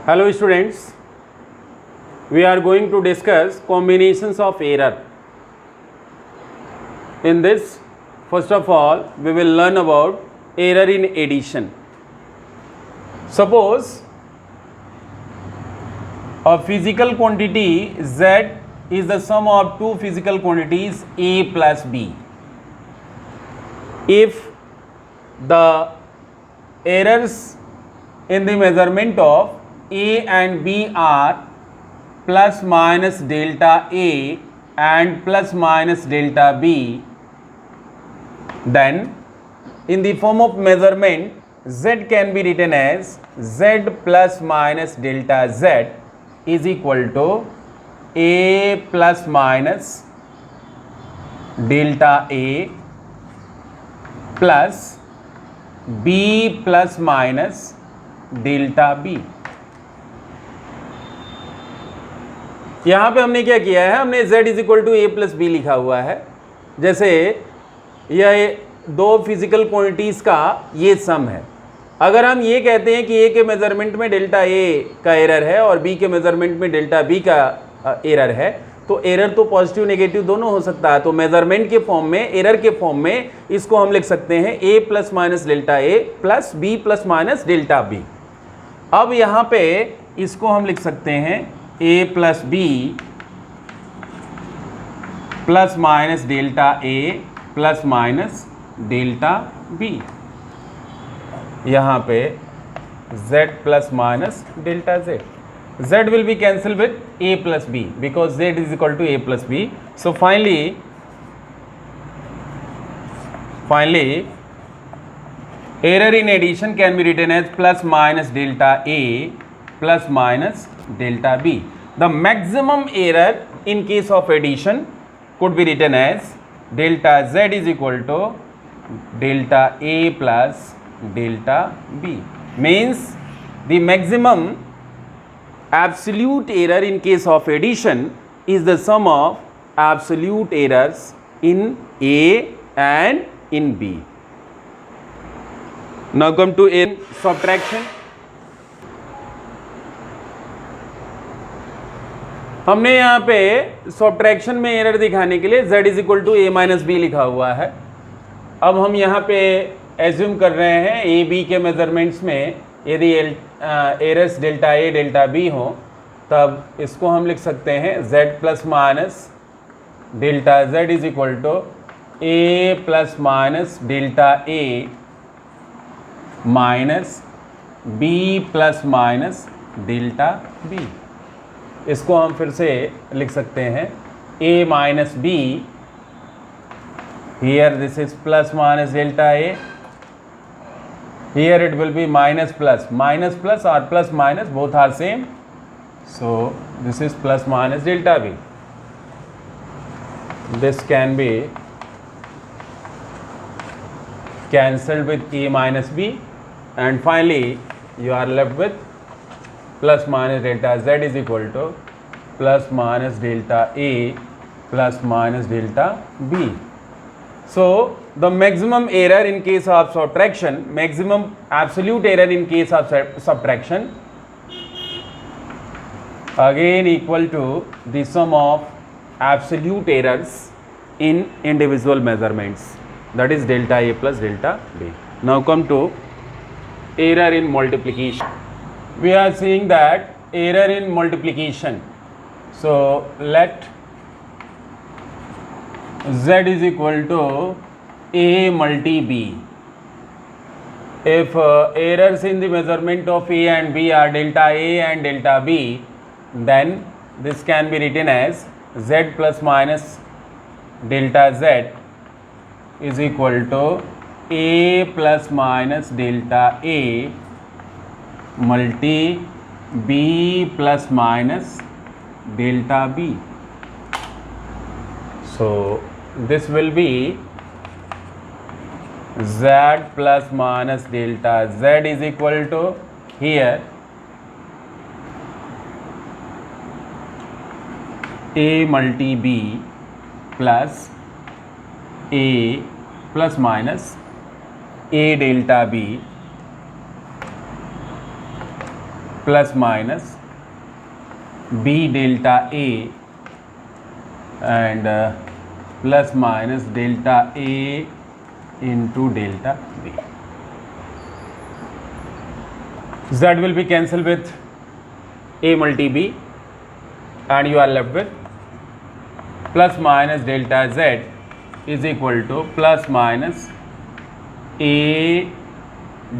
Hello students, we are going to discuss combinations of error. In this, first of all, we will learn about error in addition. Suppose a physical quantity Z is the sum of two physical quantities A plus B. If the errors in the measurement of A and B are plus minus delta A and plus minus delta B, then in the form of measurement Z can be written as Z plus minus delta Z is equal to A plus minus delta A plus B plus minus delta B. यहाँ पे हमने क्या किया है, हमने z is equal to A plus B लिखा हुआ है. जैसे यह दो फिजिकल क्वांटिटीज़ का ये सम है. अगर हम ये कहते हैं कि ए के मेजरमेंट में डेल्टा ए का एरर है और बी के मेजरमेंट में डेल्टा बी का एरर है, तो एरर तो पॉजिटिव नेगेटिव दोनों हो सकता है. तो मेजरमेंट के फॉर्म में, एरर के फॉर्म में इसको हम लिख सकते हैं A plus minus delta A plus B plus minus delta B. अब यहाँ पे इसको हम लिख सकते हैं A plus B plus minus delta A plus minus delta B. यहाँ पे z plus minus delta z. Z will be cancelled with a plus b because z is equal to a plus b. So finally error in addition can be written as plus minus delta a plus minus delta b. The maximum error in case of addition could be written as delta z is equal to delta a plus delta b. Means the maximum absolute error in case of addition is the sum of absolute errors in A and in B. Now come to in subtraction. हमने यहाँ पे subtraction में error दिखाने के लिए z is equal to A minus B लिखा हुआ है. अब हम यहाँ पे एज्यूम कर रहे हैं ए बी के मेजरमेंट्स में यदि errors delta A delta B हो, तब इसको हम लिख सकते हैं z plus minus delta z is equal to A plus minus delta A minus B plus minus delta B. इसको हम फिर से लिख सकते हैं a minus B, here this is plus minus delta A, here it will be minus plus or plus minus, both are same, so this is plus minus delta b. This can be cancelled with a minus b, and finally you are left with plus minus delta z is equal to plus minus delta a plus minus delta b. So the maximum error in case of subtraction, maximum absolute error in case of subtraction, again equal to the sum of absolute errors in individual measurements, that is delta a plus delta b. Now come to error in multiplication. We are seeing that error in multiplication. So let z is equal to a multi b. If errors in the measurement of a and b are delta a and delta b, then this can be written as z plus minus delta z is equal to a plus minus delta a multi b plus minus delta b. So this will be z plus minus delta z is equal to, here a multi b plus a plus minus a delta b plus minus b delta a and plus minus delta a into delta b. Z will be cancelled with a multi b and you are left with plus minus delta z is equal to plus minus a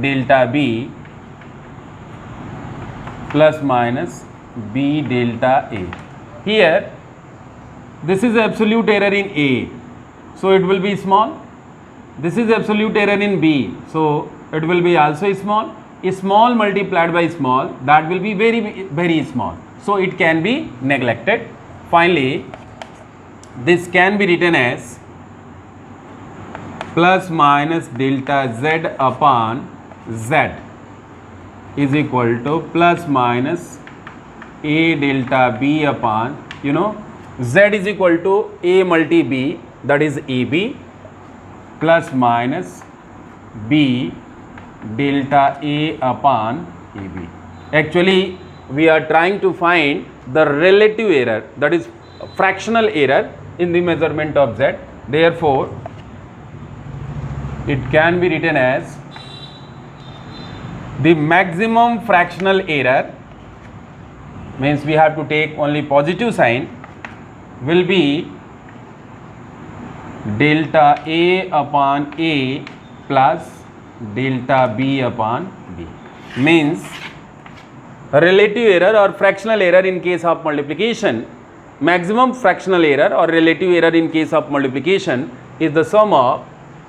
delta b plus minus b delta a. Here this is absolute error in A, so it will be small. This is absolute error in B, so it will be also small. Small multiplied by small, that will be very small, so it can be neglected. Finally, this can be written as plus minus delta z upon z is equal to plus minus a delta b upon, z is equal to a multi b, that is ab, plus minus b delta a upon ab. Actually, we are trying to find the relative error, that is fractional error in the measurement of z. Therefore, it can be written as the maximum fractional error, means we have to take only positive sign, will be delta a upon a plus delta b upon b. Means relative error or fractional error in case of multiplication, maximum fractional error or relative error in case of multiplication is the sum of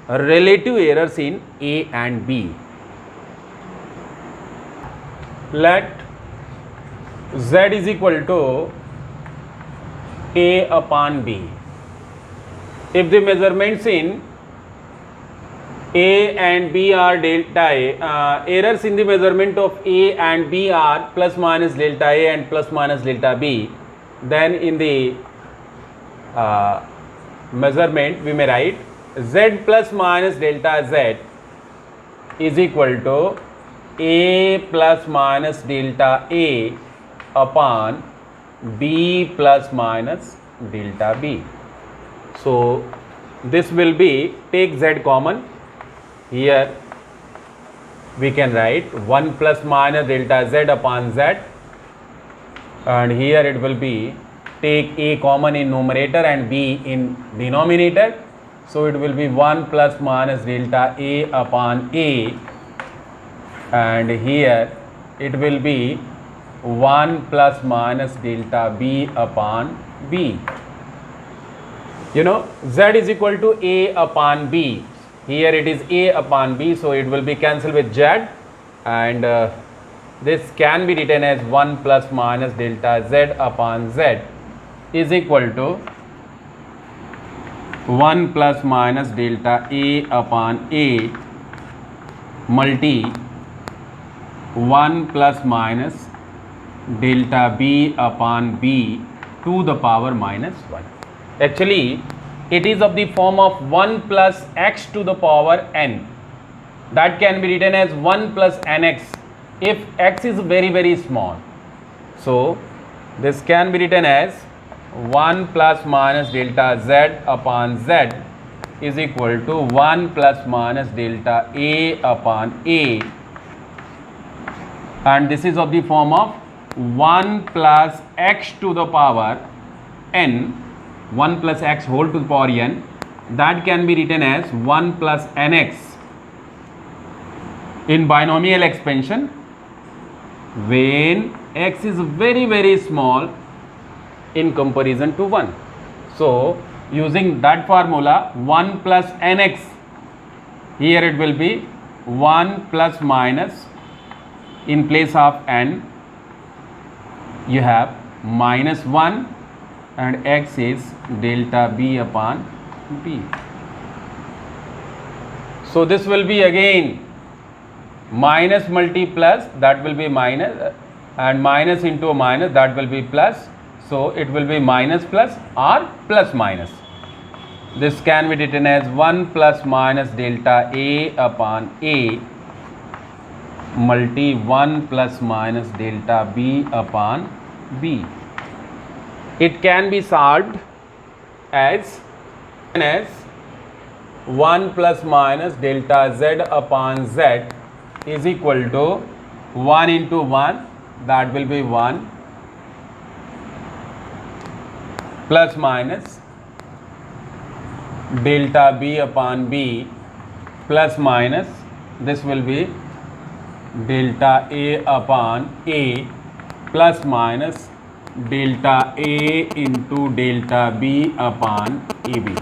relative errors in a and b. Let z is equal to a upon b. If the measurements in a and b are delta a, errors in the measurement of a and b are plus minus delta a and plus minus delta b, then in the measurement we may write z plus minus delta z is equal to a plus minus delta a upon b plus minus delta b. So this will be, take z common, here we can write 1 plus minus delta z upon z, and here it will be, take a common in numerator and b in denominator, so it will be 1 plus minus delta a upon a, and here it will be 1 plus minus delta b upon b. Z is equal to a upon b. Here it is a upon b, so it will be cancelled with z, and this can be written as 1 plus minus delta z upon z is equal to 1 plus minus delta a upon a multi 1 plus minus delta b upon b to the power minus 1. Actually, it is of the form of 1 plus x to the power n. That can be written as 1 plus nx if x is very small. So this can be written as 1 plus minus delta z upon z is equal to 1 plus minus delta a upon a, and this is of the form of 1 plus x to the power n, 1 plus x whole to the power n, that can be written as 1 plus nx in binomial expansion when x is very small in comparison to 1. So using that formula 1 plus nx, here it will be 1 plus minus, in place of n you have minus 1 and x is delta b upon b. So this will be again minus multi plus, that will be minus, and minus into minus, that will be plus. So it will be minus plus or plus minus. This can be written as 1 plus minus delta a upon a multi 1 plus minus delta B upon B. It can be solved as 1 plus minus delta Z upon Z is equal to 1 into 1, that will be 1, plus minus delta B upon B plus minus, this will be delta A upon A plus minus delta A into delta B upon AB.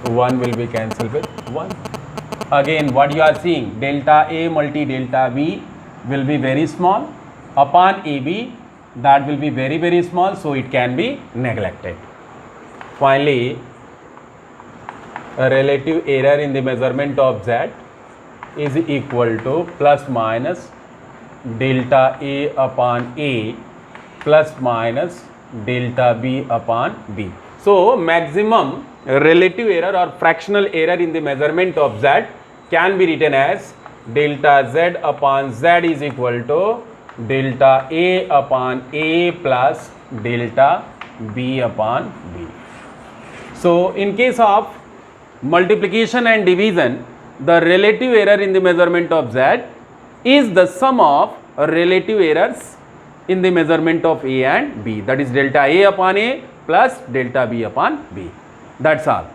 1 will be cancelled with 1. Again, what you are seeing, delta A multi delta B will be very small, upon AB that will be very, very small, so it can be neglected. Finally, a relative error in the measurement of Z is equal to plus minus delta A upon A plus minus delta B upon B. So, maximum relative error or fractional error in the measurement of Z can be written as delta Z upon Z is equal to delta A upon A plus delta B upon B. So, in case of multiplication and division, the relative error in the measurement of Z is the sum of relative errors in the measurement of A and B, that is delta A upon A plus delta B upon B. That's all.